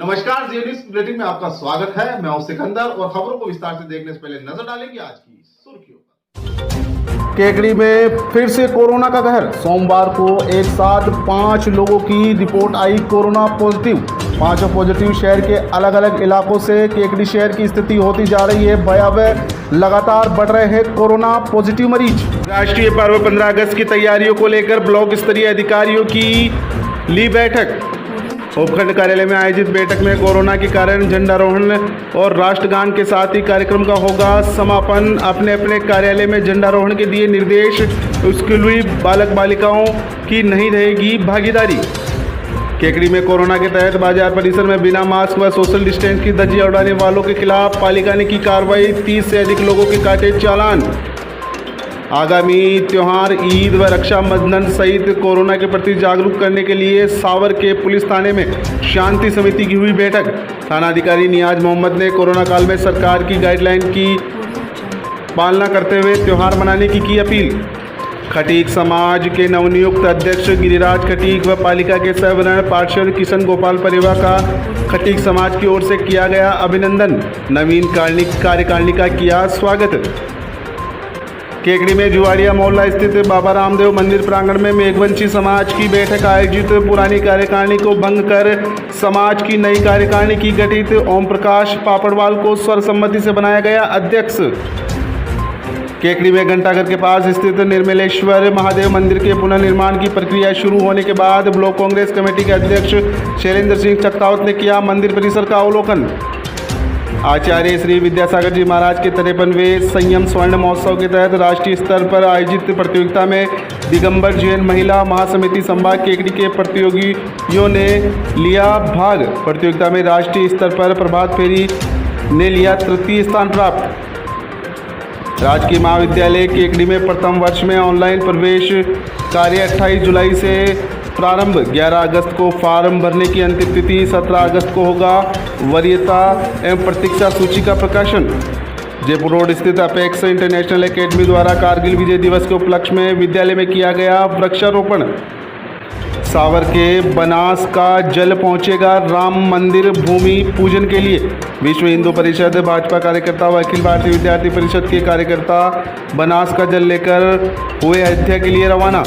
नमस्कार, जी news bulletin में आपका स्वागत है। मैं हूं सिकंदर और खबरों को विस्तार से देखने से पहले नजर डालेंगे आज की सुर्खियों पर। केकड़ी में फिर से कोरोना का कहर। सोमवार को एक साथ 5 लोगों की रिपोर्ट आई कोरोना पॉजिटिव। 5 पॉजिटिव शहर के अलग अलग इलाकों से। केकड़ी शहर की स्थिति होती जा रही है भयावह। लगातार बढ़ रहे हैं कोरोना पॉजिटिव मरीज। राष्ट्रीय पर्व 15 अगस्त की तैयारियों को लेकर ब्लॉक स्तरीय अधिकारियों की ली बैठक। उपखंड कार्यालय में आयोजित बैठक में कोरोना के कारण झंडारोहण और राष्ट्रगान के साथ ही कार्यक्रम का होगा समापन। अपने अपने कार्यालय में झंडारोहण के दिए निर्देश। स्कूली बालक बालिकाओं की नहीं रहेगी भागीदारी। केकड़ी में कोरोना के तहत बाजार परिसर में बिना मास्क व सोशल डिस्टेंस की धज्जियां उड़ाने वालों के खिलाफ पालिका ने की कार्रवाई। 30 से अधिक लोगों के काटे चालान। आगामी त्योहार ईद व रक्षाबंधन सहित कोरोना के प्रति जागरूक करने के लिए सावर के पुलिस थाने में शांति समिति की हुई बैठक। थानाधिकारी नियाज मोहम्मद ने कोरोना काल में सरकार की गाइडलाइन की पालना करते हुए त्योहार मनाने की अपील। खटीक समाज के नवनियुक्त अध्यक्ष गिरिराज खटीक व पालिका के सर्वरण पार्षद किशन गोपाल परिवा का खटीक समाज की ओर से किया गया अभिनंदन। नवीन कार्यकारिणी का किया स्वागत। केकड़ी में जुवाड़िया मोहल्ला स्थित बाबा रामदेव मंदिर प्रांगण में मेघवंशी समाज की बैठक आयोजित। पुरानी कार्यकारिणी को भंग कर समाज की नई कार्यकारिणी की गठित। ओम प्रकाश पापड़वाल को सर्वसम्मति से बनाया गया अध्यक्ष। केकड़ी में घंटाघर के पास स्थित निर्मलेश्वर महादेव मंदिर के पुनर्निर्माण की प्रक्रिया शुरू होने के बाद ब्लॉक कांग्रेस कमेटी के अध्यक्ष शैलेंद्र सिंह चक्तावत ने किया मंदिर परिसर का अवलोकन। आचार्य श्री विद्यासागर जी महाराज के 53वें संयम स्वर्ण महोत्सव के तहत राष्ट्रीय स्तर पर आयोजित प्रतियोगिता में दिगंबर जैन महिला महासमिति संभाग केकड़ी के प्रतियोगियों ने लिया भाग। प्रतियोगिता में राष्ट्रीय स्तर पर प्रभात फेरी ने लिया तृतीय स्थान प्राप्त। राजकीय महाविद्यालय केकड़ी में प्रथम वर्ष में ऑनलाइन प्रवेश कार्य 28 जुलाई से प्रारंभ। 11 अगस्त को फॉर्म भरने की अंतिम तिथि। 17 अगस्त को होगा वरीयता एवं प्रतीक्षा सूची का प्रकाशन। जयपुर रोड स्थित अपेक्स इंटरनेशनल एकेडमी द्वारा कारगिल विजय दिवस के उपलक्ष्य में विद्यालय में किया गया वृक्षारोपण। सावर के बनास का जल पहुंचेगा राम मंदिर भूमि पूजन के लिए। विश्व हिंदू परिषद भाजपा कार्यकर्ता व अखिल भारतीय विद्यार्थी परिषद के कार्यकर्ता बनास का जल लेकर हुए अयोध्या के लिए रवाना।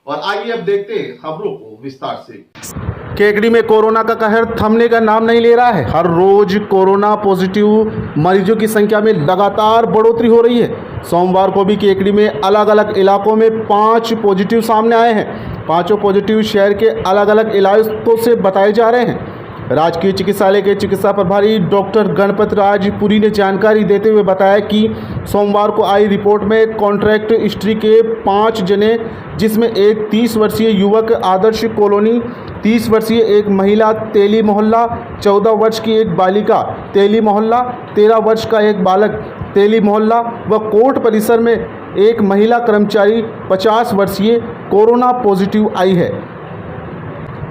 और आइए अब देखते हैं खबरों को विस्तार से। केकड़ी में कोरोना का कहर थमने का नाम नहीं ले रहा है। हर रोज कोरोना पॉजिटिव मरीजों की संख्या में लगातार बढ़ोतरी हो रही है। सोमवार को भी केकड़ी में अलग अलग इलाकों में 5 पॉजिटिव सामने आए हैं। 5 पॉजिटिव शहर के अलग अलग इलाकों से बताए जा रहे हैं। राजकीय चिकित्सालय के चिकित्सा प्रभारी डॉक्टर गणपत राज पुरी ने जानकारी देते हुए बताया कि सोमवार को आई रिपोर्ट में कॉन्ट्रैक्ट हिस्ट्री के 5 जने, जिसमें एक 30 वर्षीय युवक आदर्श कॉलोनी, 30 वर्षीय एक महिला तेली मोहल्ला, 14 वर्ष की एक बालिका तेली मोहल्ला, 13 वर्ष का एक बालक तेली मोहल्ला व कोर्ट परिसर में एक महिला कर्मचारी 50 वर्षीय कोरोना पॉजिटिव आई है।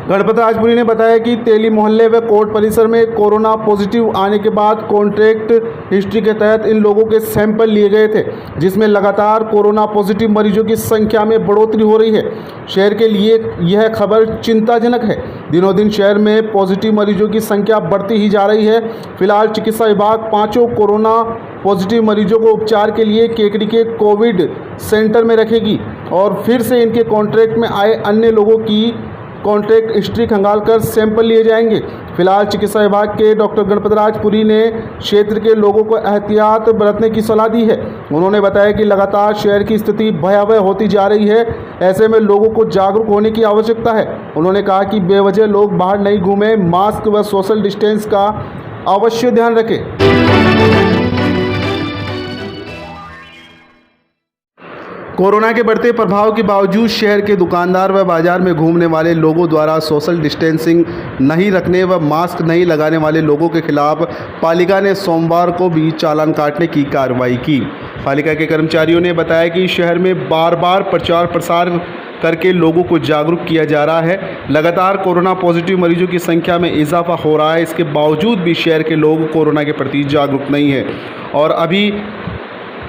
गणपत राजपुरी ने बताया कि तेली मोहल्ले व कोर्ट परिसर में कोरोना पॉजिटिव आने के बाद कॉन्ट्रैक्ट हिस्ट्री के तहत इन लोगों के सैंपल लिए गए थे, जिसमें लगातार कोरोना पॉजिटिव मरीजों की संख्या में बढ़ोतरी हो रही है। शहर के लिए यह खबर चिंताजनक है। दिनों दिन शहर में पॉजिटिव मरीजों की संख्या बढ़ती ही जा रही है। फिलहाल चिकित्सा विभाग 5 कोरोना पॉजिटिव मरीजों को उपचार के लिए केकड़ी के कोविड सेंटर में रखेगी और फिर से इनके कॉन्ट्रैक्ट में आए अन्य लोगों की कॉन्ट्रैक्ट हिस्ट्री खंगालकर सैंपल लिए जाएंगे। फिलहाल चिकित्सा विभाग के डॉक्टर गणपत राजपुरी ने क्षेत्र के लोगों को एहतियात बरतने की सलाह दी है। उन्होंने बताया कि लगातार शहर की स्थिति भयावह होती जा रही है। ऐसे में लोगों को जागरूक होने की आवश्यकता है। उन्होंने कहा कि बेवजह लोग बाहर नहीं घूमें, मास्क व सोशल डिस्टेंस का अवश्य ध्यान रखें। कोरोना के बढ़ते प्रभाव के बावजूद शहर के दुकानदार व बाजार में घूमने वाले लोगों द्वारा सोशल डिस्टेंसिंग नहीं रखने व मास्क नहीं लगाने वाले लोगों के खिलाफ पालिका ने सोमवार को भी चालान काटने की कार्रवाई की। पालिका के कर्मचारियों ने बताया कि शहर में बार बार प्रचार प्रसार करके लोगों को जागरूक किया जा रहा है। लगातार कोरोना पॉजिटिव मरीजों की संख्या में इजाफा हो रहा है। इसके बावजूद भी शहर के लोग कोरोना के प्रति जागरूक नहीं है और अभी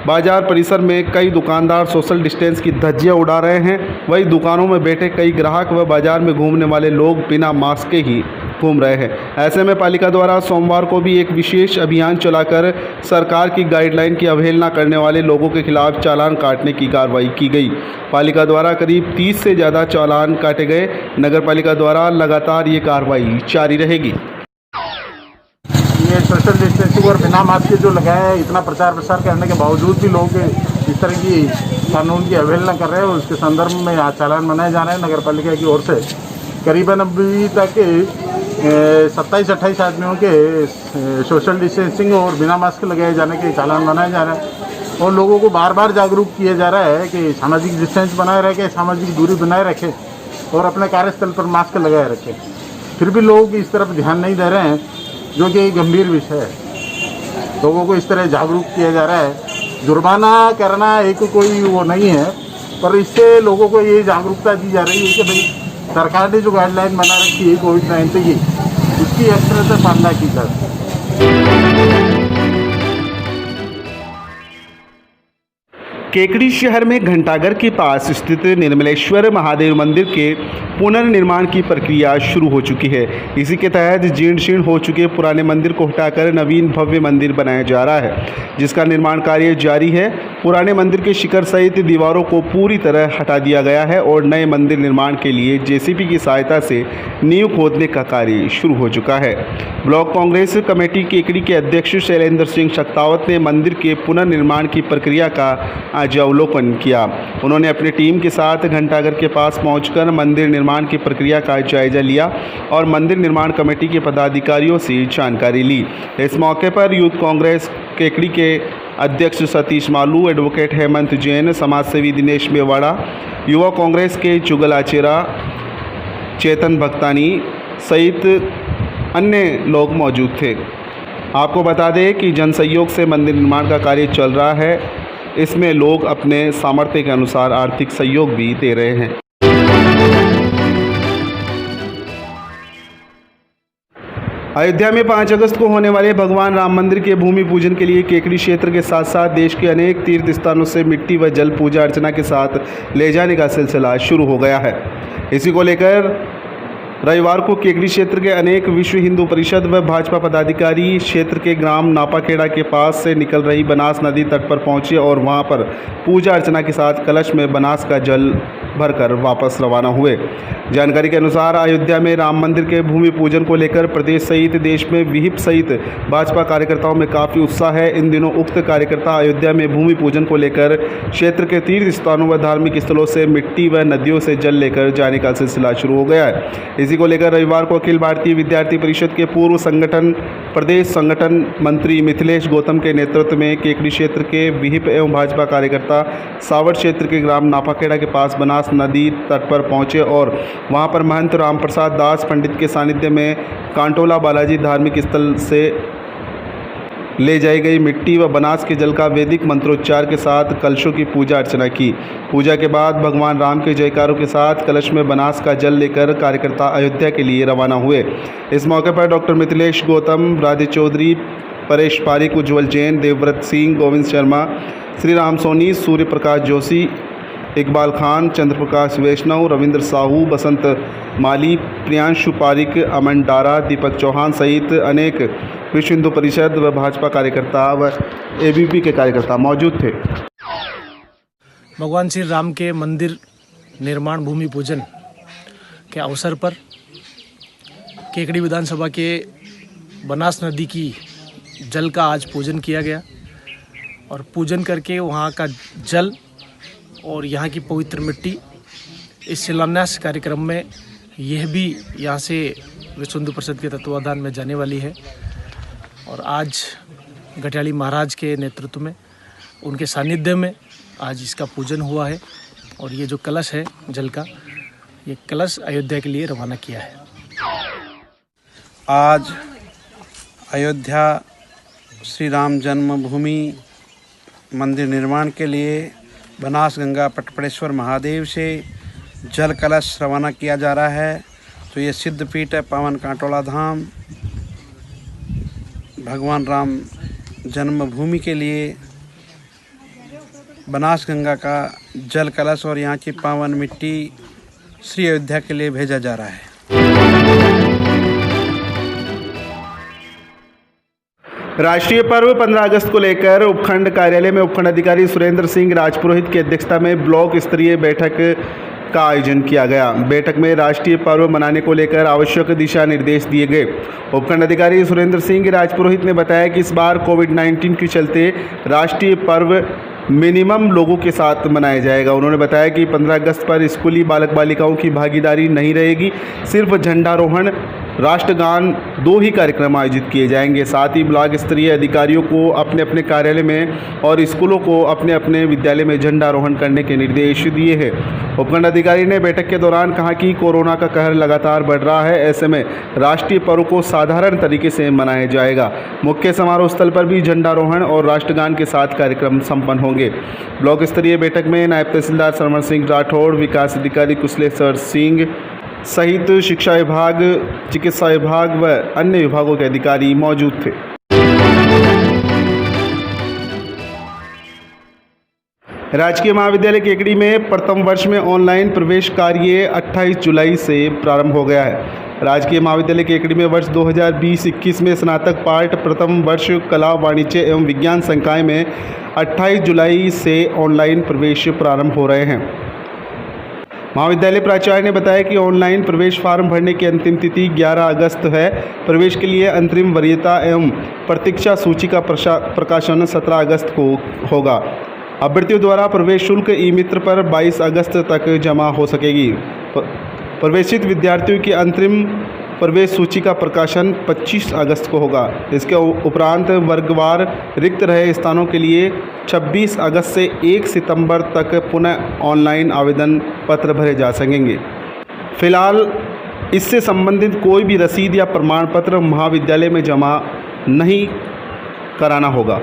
बाजार परिसर में कई दुकानदार सोशल डिस्टेंस की धज्जियां उड़ा रहे हैं। वहीं दुकानों में बैठे कई ग्राहक व बाजार में घूमने वाले लोग बिना मास्क के ही घूम रहे हैं। ऐसे में पालिका द्वारा सोमवार को भी एक विशेष अभियान चलाकर सरकार की गाइडलाइन की अवहेलना करने वाले लोगों के खिलाफ चालान काटने की कार्रवाई की गई। पालिका द्वारा करीब 30 से ज़्यादा चालान काटे गए। नगर पालिका द्वारा लगातार ये कार्रवाई जारी रहेगी। ये सोशल डिस्टेंसिंग और बिना मास्क के जो लगाया है, इतना प्रचार प्रसार करने के बावजूद भी लोग इस तरह की कानून की अवहेलना कर रहे हैं। उसके संदर्भ में आज चालान मनाए जा रहे हैं नगर पालिका की ओर से। करीबन अभी तक 27-28 आदमियों के सोशल डिस्टेंसिंग और बिना मास्क लगाए जाने के चालान मनाए जा रहे हैं और लोगों को बार बार जागरूक किया जा रहा है कि सामाजिक डिस्टेंस बनाए रखें, सामाजिक दूरी बनाए रखें और अपने कार्यस्थल पर मास्क लगाए रखें। फिर भी लोग इस तरफ ध्यान नहीं दे रहे हैं, जो कि एक गंभीर विषय है। लोगों को इस तरह जागरूक किया जा रहा है। जुर्माना करना एक कोई वो नहीं है, पर इससे लोगों को ये जागरूकता दी जा रही है कि भाई सरकार ने जो गाइडलाइन बना रखी है कोविड-19 की, उसकी अच्छी तरह से पालना की जाए। केकड़ी शहर में घंटाघर के पास स्थित निर्मलेश्वर महादेव मंदिर के पुनर्निर्माण की प्रक्रिया शुरू हो चुकी है। इसी के तहत जीर्ण शीर्ण हो चुके पुराने मंदिर को हटाकर नवीन भव्य मंदिर बनाया जा रहा है, जिसका निर्माण कार्य जारी है। पुराने मंदिर के शिखर सहित दीवारों को पूरी तरह हटा दिया गया है और नए मंदिर निर्माण के लिए जेसीबी की सहायता से नींव खोदने का कार्य शुरू हो चुका है। ब्लॉक कांग्रेस कमेटी केकड़ी के अध्यक्ष शैलेंद्र सिंह शक्तावत ने मंदिर के पुनर्निर्माण की प्रक्रिया का आज अवलोकन किया। उन्होंने अपनी टीम के साथ घंटाघर के पास पहुंचकर मंदिर निर्माण की प्रक्रिया का जायजा लिया और मंदिर निर्माण कमेटी के पदाधिकारियों से जानकारी ली। इस मौके पर यूथ कांग्रेस केकड़ी के अध्यक्ष सतीश मालू, एडवोकेट हेमंत जैन, समाजसेवी दिनेश मेवाड़ा, युवा कांग्रेस के जुगल आचेरा, चेतन भक्तानी सहित अन्य लोग मौजूद थे। आपको बता दें कि जन सहयोग से मंदिर निर्माण का कार्य चल रहा है। इसमें लोग अपने सामर्थ्य के अनुसार आर्थिक सहयोग भी दे रहे हैं। अयोध्या में 5 अगस्त को होने वाले भगवान राम मंदिर के भूमि पूजन के लिए केकड़ी क्षेत्र के साथ साथ देश के अनेक तीर्थ स्थानों से मिट्टी व जल पूजा अर्चना के साथ ले जाने का सिलसिला शुरू हो गया है। इसी को लेकर रविवार को केकड़ी क्षेत्र के अनेक विश्व हिंदू परिषद व भाजपा पदाधिकारी क्षेत्र के ग्राम नापाखेड़ा के पास से निकल रही बनास नदी तट पर पहुंचे और वहां पर पूजा अर्चना के साथ कलश में बनास का जल भरकर वापस रवाना हुए। जानकारी के अनुसार अयोध्या में राम मंदिर के भूमि पूजन को लेकर प्रदेश सहित देश में विहिप सहित भाजपा कार्यकर्ताओं में काफ़ी उत्साह है। इन दिनों उक्त कार्यकर्ता अयोध्या में भूमि पूजन को लेकर क्षेत्र के तीर्थ स्थानों व धार्मिक स्थलों से मिट्टी व नदियों से जल लेकर जाने का सिलसिला शुरू हो गया है। इसी को लेकर रविवार को अखिल भारतीय विद्यार्थी परिषद के पूर्व संगठन प्रदेश संगठन मंत्री मिथिलेश गौतम के नेतृत्व में केकड़ी क्षेत्र के विहिप एवं भाजपा कार्यकर्ता सावट क्षेत्र के ग्राम नापाखेड़ा के पास बनास नदी तट पर पहुंचे और वहां पर महंत राम प्रसाद दास पंडित के सानिध्य में कांटोला बालाजी धार्मिक स्थल से ले जाई गई मिट्टी व बनास के जल का वैदिक मंत्रोच्चार के साथ कलशों की पूजा अर्चना की। पूजा के बाद भगवान राम के जयकारों के साथ कलश में बनास का जल लेकर कार्यकर्ता अयोध्या के लिए रवाना हुए। इस मौके पर डॉक्टर मिथिलेश गौतम, राधे चौधरी, परेश पारिक, उज्ज्वल जैन, देवव्रत सिंह, गोविंद शर्मा, श्री राम सोनी, सूर्य प्रकाश जोशी, इकबाल खान, चंद्रप्रकाश वैष्णव, रविंद्र साहू, बसंत माली, प्रियांशु पारिक, अमन डारा, दीपक चौहान सहित अनेक विश्व हिंदू परिषद व भाजपा कार्यकर्ता व एबीपी के कार्यकर्ता मौजूद थे। भगवान श्री राम के मंदिर निर्माण भूमि पूजन के अवसर पर केकड़ी विधानसभा के बनास नदी की जल का आज पूजन किया गया और पूजन करके वहाँ का जल और यहाँ की पवित्र मिट्टी इस शिलान्यास कार्यक्रम में यह भी यहाँ से विश्व हिंदू परिषद के तत्वावधान में जाने वाली है। और आज घटियाली महाराज के नेतृत्व में उनके सानिध्य में आज इसका पूजन हुआ है और ये जो कलश है जल का, ये कलश अयोध्या के लिए रवाना किया है। आज अयोध्या श्री राम जन्मभूमि मंदिर निर्माण के लिए बनास गंगा पटपड़ेश्वर महादेव से जल कलश रवाना किया जा रहा है। तो ये सिद्धपीठ है पावन कांटोला धाम भगवान राम जन्मभूमि के लिए बनास गंगा का जल कलश और यहाँ की पावन मिट्टी श्री अयोध्या के लिए भेजा जा रहा है। राष्ट्रीय पर्व 15 अगस्त को लेकर उपखंड कार्यालय में उपखंड अधिकारी सुरेंद्र सिंह राजपुरोहित की अध्यक्षता में ब्लॉक स्तरीय बैठक का आयोजन किया गया। बैठक में राष्ट्रीय पर्व मनाने को लेकर आवश्यक दिशा निर्देश दिए गए। उपखंड अधिकारी सुरेंद्र सिंह राजपुरोहित ने बताया कि इस बार कोविड-19 के चलते राष्ट्रीय पर्व मिनिमम लोगों के साथ मनाया जाएगा। उन्होंने बताया कि 15 अगस्त पर स्कूली बालक बालिकाओं की भागीदारी नहीं रहेगी, सिर्फ झंडारोहण, राष्ट्रगान 2 ही कार्यक्रम आयोजित किए जाएंगे। साथ ही ब्लॉक स्तरीय अधिकारियों को अपने अपने कार्यालय में और स्कूलों को अपने अपने विद्यालय में झंडारोहण करने के निर्देश दिए हैं। उपखंड अधिकारी ने बैठक के दौरान कहा कि कोरोना का कहर लगातार बढ़ रहा है, ऐसे में राष्ट्रीय पर्व को साधारण तरीके से मनाया जाएगा। मुख्य समारोह स्थल पर भी झंडारोहण और राष्ट्रगान के साथ कार्यक्रम संपन्न होंगे। ब्लॉक स्तरीय बैठक में नायब तहसीलदार सरमन सिंह राठौड़, विकास अधिकारी कुशलेश्वर सिंह सहित शिक्षा विभाग, चिकित्सा विभाग व अन्य विभागों के अधिकारी मौजूद थे। राजकीय महाविद्यालय केकड़ी में प्रथम वर्ष में ऑनलाइन प्रवेश कार्य 28 जुलाई से प्रारंभ हो गया है। राजकीय महाविद्यालय केकड़ी में वर्ष 2020-21 में स्नातक पार्ट प्रथम वर्ष कला, वाणिज्य एवं विज्ञान संकाय में 28 जुलाई से ऑनलाइन प्रवेश प्रारंभ हो रहे हैं। महाविद्यालय प्राचार्य ने बताया कि ऑनलाइन प्रवेश फार्म भरने की अंतिम तिथि 11 अगस्त है। प्रवेश के लिए अंतरिम वरीयता एवं प्रतीक्षा सूची का प्रकाशन 17 अगस्त को होगा। अभ्यर्थियों द्वारा प्रवेश शुल्क ई-मित्र पर 22 अगस्त तक जमा हो सकेगी। प्रवेशित विद्यार्थियों की अंतरिम प्रवेश सूची का प्रकाशन 25 अगस्त को होगा। इसके उपरांत वर्गवार रिक्त रहे स्थानों के लिए 26 अगस्त से 1 सितंबर तक पुनः ऑनलाइन आवेदन पत्र भरे जा सकेंगे। फिलहाल इससे संबंधित कोई भी रसीद या प्रमाण पत्र महाविद्यालय में जमा नहीं कराना होगा।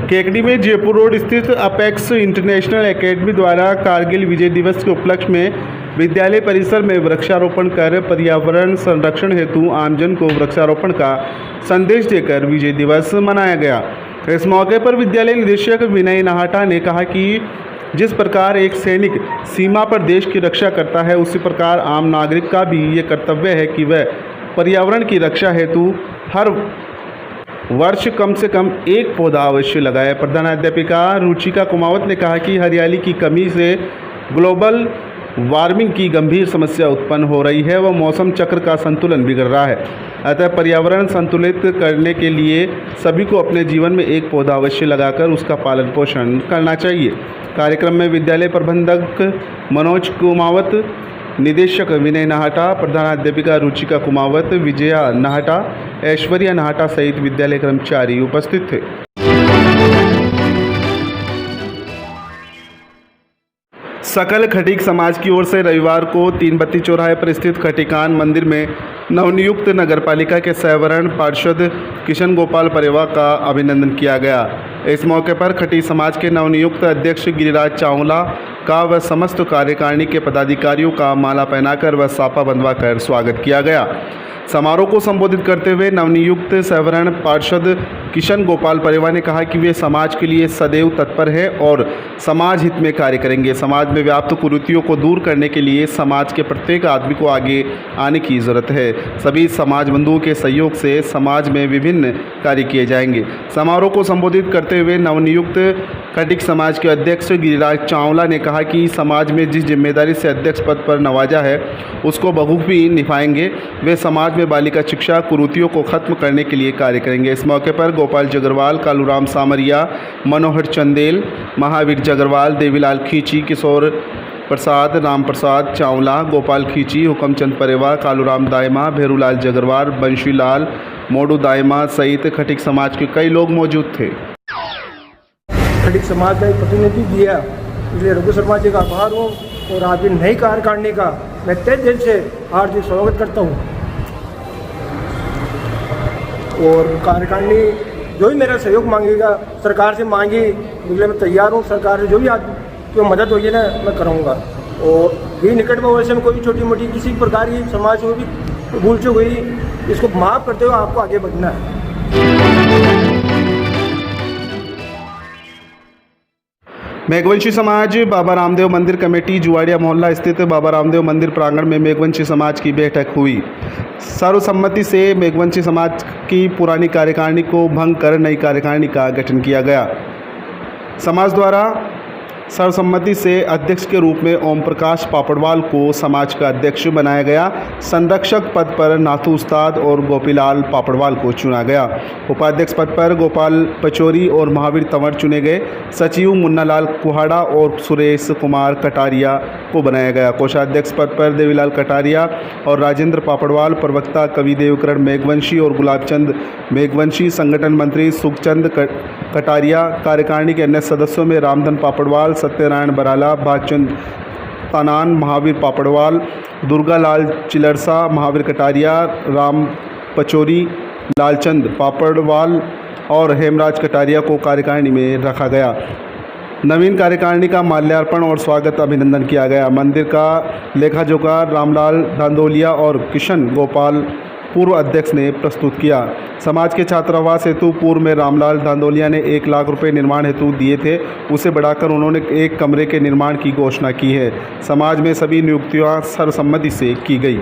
केकड़ी में जयपुर रोड स्थित अपेक्स इंटरनेशनल एकेडमी द्वारा कारगिल विजय दिवस के उपलक्ष्य में विद्यालय परिसर में वृक्षारोपण कर पर्यावरण संरक्षण हेतु आमजन को वृक्षारोपण का संदेश देकर विजय दिवस मनाया गया। इस मौके पर विद्यालय निदेशक विनय नाहटा ने कहा कि जिस प्रकार एक सैनिक सीमा पर देश की रक्षा करता है, उसी प्रकार आम नागरिक का भी ये कर्तव्य है कि वह पर्यावरण की रक्षा हेतु हर वर्ष कम से कम 1 पौधा अवश्य लगाए। प्रधानाध्यापिका रुचिका कुमावत ने कहा कि हरियाली की कमी से ग्लोबल वार्मिंग की गंभीर समस्या उत्पन्न हो रही है व मौसम चक्र का संतुलन बिगड़ रहा है। अतः पर्यावरण संतुलित करने के लिए सभी को अपने जीवन में 1 पौधा अवश्य लगाकर उसका पालन पोषण करना चाहिए। कार्यक्रम में विद्यालय प्रबंधक मनोज कुमावत, निदेशक विनय नाहटा, प्रधानाध्यापिका रुचिका कुमावत, विजया नाहटा, ऐश्वर्या नाहटा सहित विद्यालय कर्मचारी उपस्थित थे। सकल खटीक समाज की ओर से रविवार को 3 बत्ती चौराहे पर स्थित खटीकान मंदिर में नवनियुक्त नगरपालिका के सैवरण पार्षद किशन गोपाल परेवा का अभिनंदन किया गया। इस मौके पर खटी समाज के नवनियुक्त अध्यक्ष गिरिराज चावला का व समस्त कार्यकारिणी के पदाधिकारियों का माला पहनाकर व साफा बंधवा कर स्वागत किया गया। समारोह को संबोधित करते हुए नवनियुक्त सैवरण पार्षद किशन गोपाल परेवा ने कहा कि वे समाज के लिए सदैव तत्पर है और समाज हित में कार्य करेंगे। समाज में व्याप्त कुरीतियों को दूर करने के लिए समाज के प्रत्येक आदमी को आगे आने की ज़रूरत है। सभी समाज बंधुओं के सहयोग से समाज में विभिन्न कार्य किए जाएंगे। समारोह को संबोधित करते हुए नवनियुक्त खटीक समाज के अध्यक्ष गिरिराज चावला ने कहा कि समाज में जिस जिम्मेदारी से अध्यक्ष पद पर नवाजा है उसको बखूबी निभाएंगे। वे समाज में बालिका शिक्षा कुरीतियों को खत्म करने के लिए कार्य करेंगे। इस मौके पर गोपाल जगरवाल, कालूराम सामरिया, मनोहर चंदेल, महावीर जगरवाल, देवीलाल खींची, किशोर प्रसाद, राम प्रसाद चावला, गोपाल खींची, हुकमचंद परेवा, कालूराम दायमा, भेरूलाल जगरवाल, बंशीलाल मोडू दायमा सहित खटीक समाज के कई लोग मौजूद थे। खटीक समाज का एक प्रतिनिधि दिया, इसलिए रघु शर्मा जी का आभार हूँ और आपकी नई कार्यकारिणी का मैं तहे दिल से हार्दिक स्वागत करता हूँ। और कार्यकारिणी जो भी मेरा सहयोग मांगेगा सरकार से मांगी, इसलिए मैं तैयार हूँ। सरकार से जो भी जो मदद होगी ना मैं करूँगा। और भी निकट में वैसे में कोई छोटी मोटी किसी प्रकार की समाज में भी भूल चूक हुई, इसको माफ़ करते हुए आपको आगे बढ़ना है। मेघवंशी समाज बाबा रामदेव मंदिर कमेटी जुवाड़िया मोहल्ला स्थित बाबा रामदेव मंदिर प्रांगण में मेघवंशी समाज की बैठक हुई। सर्वसम्मति से मेघवंशी समाज की पुरानी कार्यकारिणी को भंग कर नई कार्यकारिणी का गठन किया गया। समाज द्वारा सर्वसम्मति से अध्यक्ष के रूप में ओम प्रकाश पापड़वाल को समाज का अध्यक्ष बनाया गया। संरक्षक पद पर नाथू उस्ताद और गोपीलाल पापड़वाल को चुना गया। उपाध्यक्ष पद पर गोपाल पचौरी और महावीर तंवर चुने गए। सचिव मुन्नालाल कुहाड़ा और सुरेश कुमार कटारिया को बनाया गया। कोषाध्यक्ष पद पर देवीलाल कटारिया और राजेंद्र पापड़वाल, प्रवक्ता कवि देवकरण मेघवंशी और गुलाबचंद मेघवंशी, संगठन मंत्री सुखचंद कटारिया। कार्यकारिणी के अन्य सदस्यों में रामधन पापड़वाल, सत्यनारायण बराला, भागचंद तानान, महावीर पापड़वाल, दुर्गालाल चिलरसा, महावीर कटारिया, राम पचौरी, लालचंद पापड़वाल और हेमराज कटारिया को कार्यकारिणी में रखा गया। नवीन कार्यकारिणी का माल्यार्पण और स्वागत अभिनंदन किया गया। मंदिर का लेखा जोखा रामलाल धांदोलिया और किशन गोपाल पूर्व अध्यक्ष ने प्रस्तुत किया। समाज के छात्रावास हेतु पूर्व में रामलाल धांदोलिया ने 1 लाख रुपए निर्माण हेतु दिए थे, उसे बढ़ाकर उन्होंने एक कमरे के निर्माण की घोषणा की है। समाज में सभी नियुक्तियां सर्वसम्मति से की गई।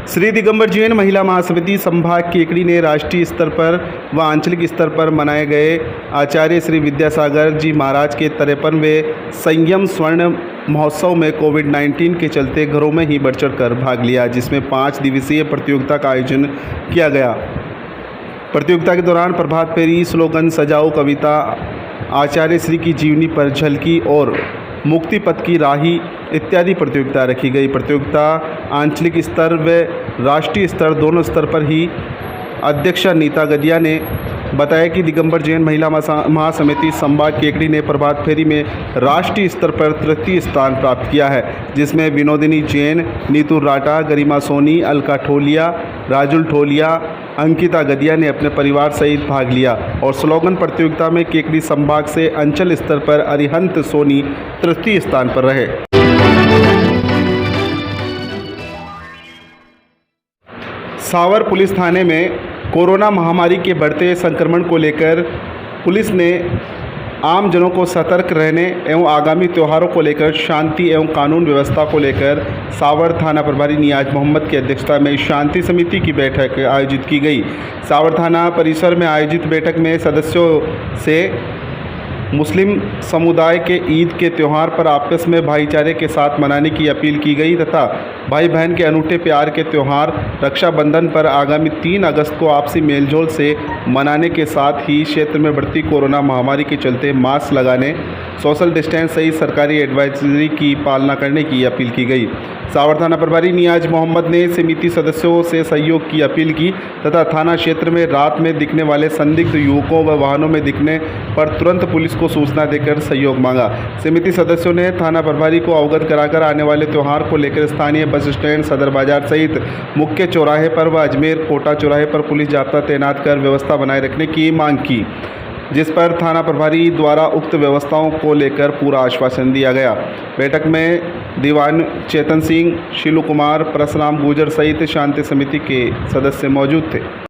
श्री दिगंबर जैन महिला महासमिति संभाग केकड़ी ने राष्ट्रीय स्तर पर व आंचलिक स्तर पर मनाए गए आचार्य श्री विद्यासागर जी महाराज के 53वें संयम स्वर्ण महोत्सव में कोविड-19 के चलते घरों में ही बढ़ चढ़ कर भाग लिया, जिसमें 5 दिवसीय प्रतियोगिता का आयोजन किया गया। प्रतियोगिता के दौरान प्रभात फेरी, स्लोगन, सजाओ कविता, आचार्य श्री की जीवनी पर झलकी और मुक्ति पथ की राही इत्यादि प्रतियोगिता रखी गई। प्रतियोगिता आंचलिक स्तर व राष्ट्रीय स्तर दोनों स्तर पर ही अध्यक्षा नीता गदिया ने बताया कि दिगंबर जैन महिला महासमिति संभाग केकड़ी ने प्रभात फेरी में राष्ट्रीय स्तर पर तृतीय स्थान प्राप्त किया है, जिसमें विनोदिनी जैन, नीतू राटा, गरिमा सोनी, अलका ठोलिया, राजुल ठोलिया, अंकिता गदिया ने अपने परिवार सहित भाग लिया। और स्लोगन प्रतियोगिता में केकड़ी संभाग से अंचल स्तर पर अरिहंत सोनी तृतीय स्थान पर रहे। सावर पुलिस थाने में कोरोना महामारी के बढ़ते संक्रमण को लेकर पुलिस ने आम जनों को सतर्क रहने एवं आगामी त्योहारों को लेकर शांति एवं कानून व्यवस्था को लेकर सावर थाना प्रभारी नियाज मोहम्मद की अध्यक्षता में शांति समिति की बैठक आयोजित की गई। सावर थाना परिसर में आयोजित बैठक में सदस्यों से मुस्लिम समुदाय के ईद के त्यौहार पर आपस में भाईचारे के साथ मनाने की अपील की गई तथा भाई बहन के अनूठे प्यार के त्यौहार रक्षाबंधन पर आगामी 3 अगस्त को आपसी मेलजोल से मनाने के साथ ही क्षेत्र में बढ़ती कोरोना महामारी के चलते मास्क लगाने, सोशल डिस्टेंस सहित सरकारी एडवाइजरी की पालना करने की अपील की गई। सावर थाना प्रभारी नियाज मोहम्मद ने समिति सदस्यों से सहयोग की अपील की तथा थाना क्षेत्र में रात में दिखने वाले संदिग्ध युवकों व वाहनों में दिखने पर तुरंत पुलिस को सूचना देकर सहयोग मांगा। समिति सदस्यों ने थाना प्रभारी को अवगत कराकर आने वाले त्यौहार को लेकर स्थानीय बस स्टैंड, सदर बाजार सहित मुख्य चौराहे पर व अजमेर कोटा चौराहे पर पुलिस जाब्ता तैनात कर व्यवस्था बनाए रखने की मांग की, जिस पर थाना प्रभारी द्वारा उक्त व्यवस्थाओं को लेकर पूरा आश्वासन दिया गया। बैठक में दीवान चेतन सिंह, शिलू कुमार, परशुराम गुर्जर सहित शांति समिति के सदस्य मौजूद थे।